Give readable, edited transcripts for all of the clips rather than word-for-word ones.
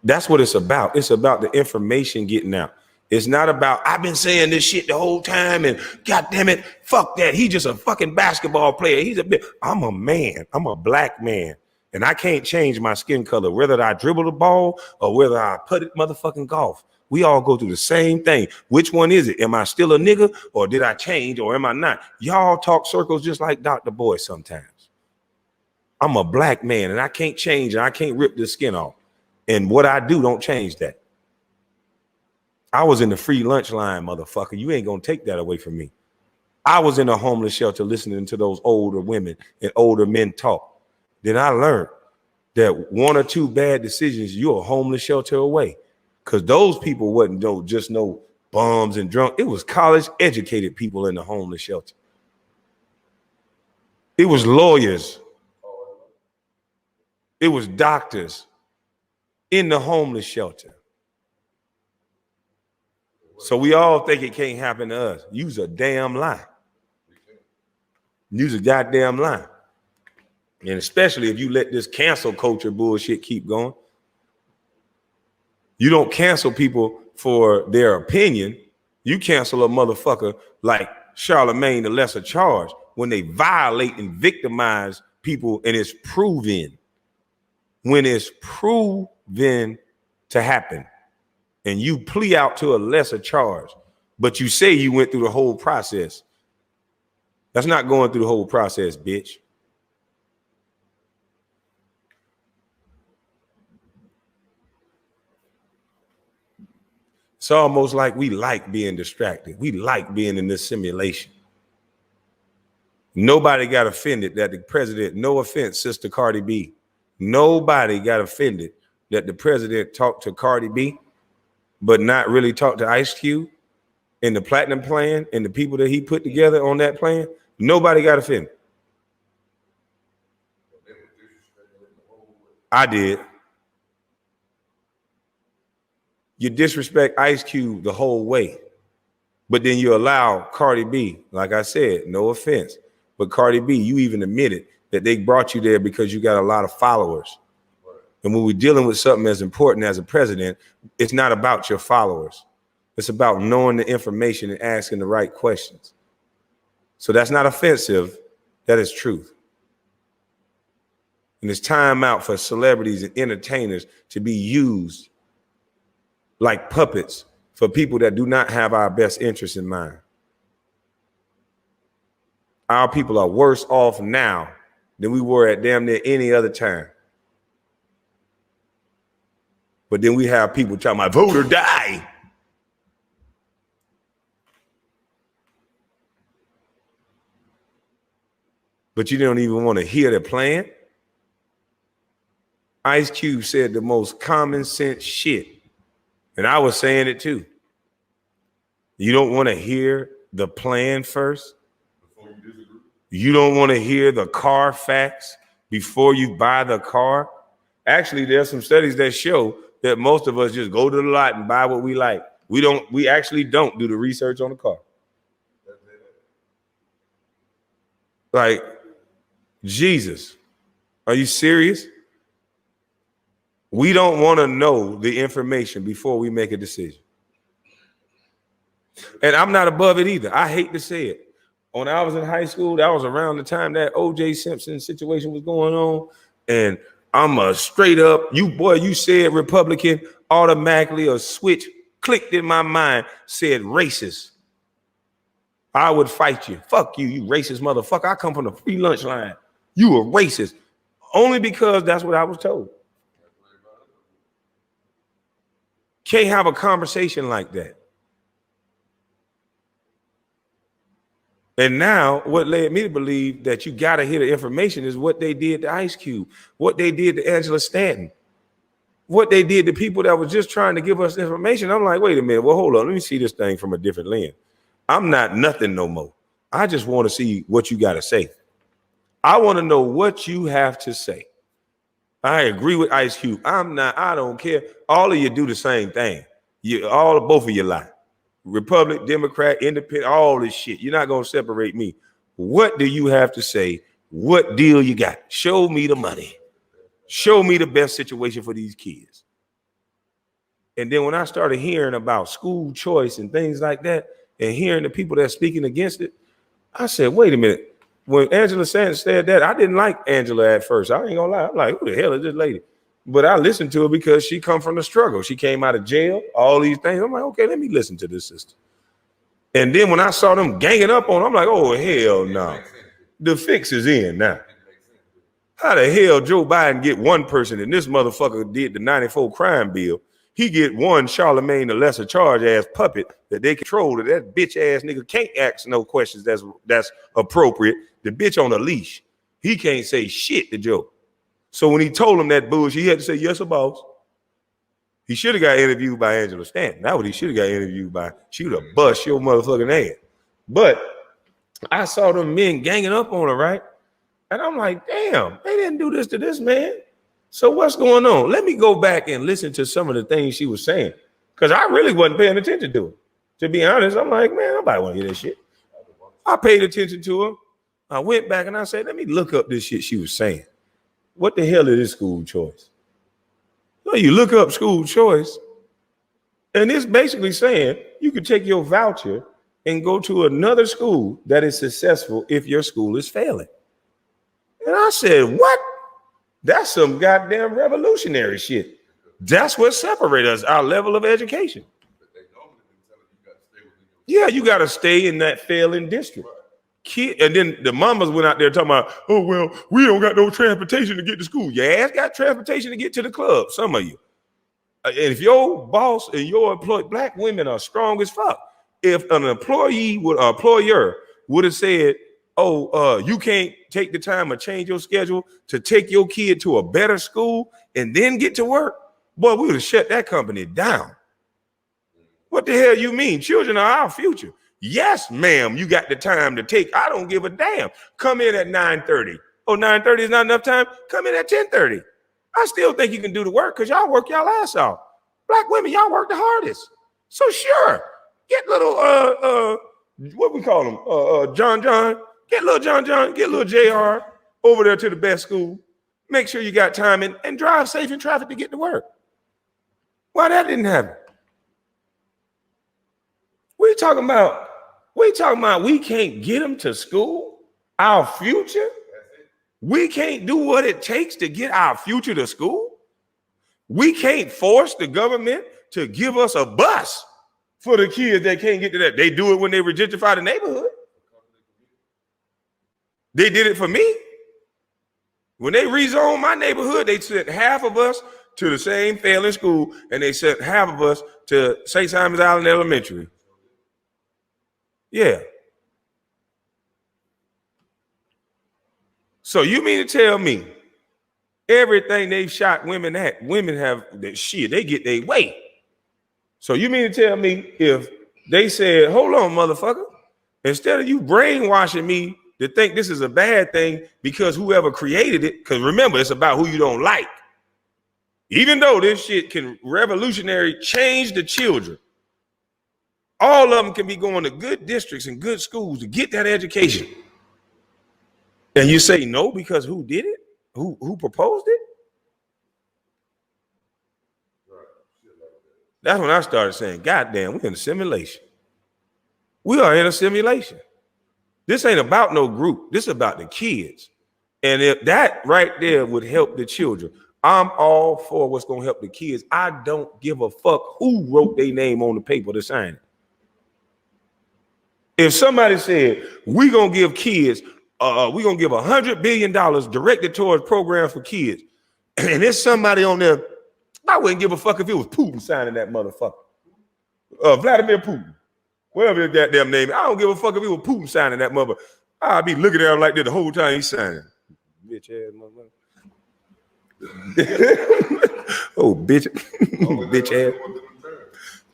That's what it's about. It's about the information getting out. It's not about, I've been saying this shit the whole time and God damn it, fuck that. He's just a fucking basketball player. I'm a man. I'm a black man. And I can't change my skin color, whether I dribble the ball or whether I put it motherfucking golf. We all go through the same thing. Which one is it? Am I still a nigga or did I change or am I not? Y'all talk circles just like Dr. Boy sometimes. I'm a black man and I can't change and I can't rip the skin off. And what I do don't change that. I was in the free lunch line, motherfucker. You ain't gonna take that away from me. I was in a homeless shelter listening to those older women and older men talk. Then I learned that one or two bad decisions, you're a homeless shelter away. Because those people wasn't just no bums and drunk. It was college educated people in the homeless shelter. It was lawyers. It was doctors in the homeless shelter. So we all think it can't happen to us. Use a damn lie. Use a goddamn lie. And especially if you let this cancel culture bullshit keep going. You don't cancel people for their opinion. You cancel a motherfucker like Charlemagne the Lesser Charge when they violate and victimize people and it's proven. When it's proven to happen and you plea out to a lesser charge, but you say you went through the whole process. That's not going through the whole process, bitch. It's almost like we like being distracted. We like being in this simulation. Nobody got offended that the president, no offense, Sister Cardi B, nobody got offended that the president talked to Cardi B, but not really talked to Ice Cube and the Platinum Plan and the people that he put together on that plan. Nobody got offended. I did. You disrespect Ice Cube the whole way, but then you allow Cardi B, like I said, no offense, but Cardi B, you even admitted that they brought you there because you got a lot of followers. And when we're dealing with something as important as a president, it's not about your followers. It's about knowing the information and asking the right questions. So that's not offensive. That is truth. And it's time out for celebrities and entertainers to be used like puppets for people that do not have our best interests in mind. Our people are worse off now than we were at damn near any other time. But then we have people talking about vote or die. But you don't even want to hear the plan. Ice Cube said the most common sense shit. And I was saying it too. You don't want to hear the plan first. You don't want to hear the car facts before you buy the car. Actually, there's some studies that show that most of us just go to the lot and buy what we like. We actually don't do the research on the car. Like, Jesus, are you serious? We don't want to know the information before we make a decision. And I'm not above it either. I hate to say it. When I was in high school, that was around the time that O.J. Simpson situation was going on. And I'm a straight up, you said Republican, automatically a switch clicked in my mind, said racist. I would fight you. Fuck you, you racist motherfucker. I come from the free lunch line. You a racist. Only because that's what I was told. Can't have a conversation like that. And now what led me to believe that you got to hear the information is what they did to Ice Cube, what they did to Angela Stanton, what they did to people that was just trying to give us information. I'm like, wait a minute. Well, hold on. Let me see this thing from a different lens. I'm not nothing no more. I just want to see what you got to say. I want to know what you have to say. I agree with Ice Cube. I don't care. All of you do the same thing. Both of you lie. Republic, Democrat, Independent, all this shit. You're not going to separate me. What do you have to say? What deal you got? Show me the money. Show me the best situation for these kids. And then when I started hearing about school choice and things like that, and hearing the people that's speaking against it, I said, wait a minute. When Angela Sanders said that, I didn't like Angela at first. I ain't gonna lie. I'm like, who the hell is this lady? But I listened to her because she come from the struggle. She came out of jail, all these things. I'm like, okay, let me listen to this sister. And then when I saw them ganging up on her, I'm like, oh, hell no. The fix is in now. How the hell Joe Biden get one person and this motherfucker did the 94 crime bill? He get one Charlemagne the lesser charge ass puppet that they control. That bitch ass nigga can't ask no questions that's appropriate. The bitch on a leash. He can't say shit to Joe. So when he told him that bullshit, he had to say, yes, boss. He should have got interviewed by Angela Stanton. That's what he should have got interviewed by. She would have bust your motherfucking ass. But I saw them men ganging up on her, right? And I'm like, damn, they didn't do this to this man. So what's going on? Let me go back and listen to some of the things she was saying. Because I really wasn't paying attention to it. To be honest, I'm like, man, nobody want to hear this shit. I paid attention to her. I went back and I said, let me look up this shit she was saying. What the hell is this school choice? So you look up school choice, and it's basically saying you could take your voucher and go to another school that is successful if your school is failing. And I said, what? That's some goddamn revolutionary shit. That's what separates us, our level of education. Yeah, you got to stay in that failing district. And then the mamas went out there talking about, oh, well, we don't got no transportation to get to school. Your ass got transportation to get to the club, some of you. And if your boss and your employee, black women are strong as fuck. If an employer would have said, oh, you can't take the time or change your schedule to take your kid to a better school and then get to work, boy, we would have shut that company down. What the hell you mean? Children are our future. Yes, ma'am, you got the time to take. I don't give a damn. Come in at 9:30. Oh, 9:30 is not enough time? Come in at 10:30. I still think you can do the work because y'all work y'all ass off. Black women, y'all work the hardest. So sure, get little, what we call him? John. Get little John, get little JR over there to the best school. Make sure you got time and drive safe in traffic to get to work. Why that didn't happen? We talking about we can't get them to school, our future. We can't do what it takes to get our future to school. We can't force the government to give us a bus for the kids that can't get to that. They do it when they gentrify the neighborhood. They did it for me. When they rezoned my neighborhood, they sent half of us to the same failing school, and they sent half of us to St. Simon's Island Elementary. Yeah. So you mean to tell me everything they've shot women at, women have that shit, they get their way. So you mean to tell me if they said, hold on, motherfucker, instead of you brainwashing me to think this is a bad thing because whoever created it, because remember, it's about who you don't like. Even though this shit can revolutionary change the children, all of them can be going to good districts and good schools to get that education. And you say no because who did it? Who proposed it? That's when I started saying, God damn, we're in a simulation. We are in a simulation. This ain't about no group. This is about the kids. And if that right there would help the children, I'm all for what's going to help the kids. I don't give a fuck who wrote their name on the paper to sign it. If somebody said, we're going to give kids, we're going to give $100 billion directed towards programs for kids, and there's somebody on there, I wouldn't give a fuck if it was Putin signing that motherfucker. Vladimir Putin. Whatever his goddamn name. I don't give a fuck if it was Putin signing that mother. I'd be looking at him like that the whole time he's signing. Bitch ass motherfucker. Oh, bitch. Bitch ass.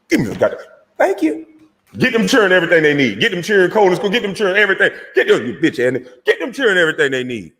Give me a goddamn. Thank you. Get them children everything they need. Get them children cold in school. Get them children everything. Get them, you bitch ass. Get them children everything they need.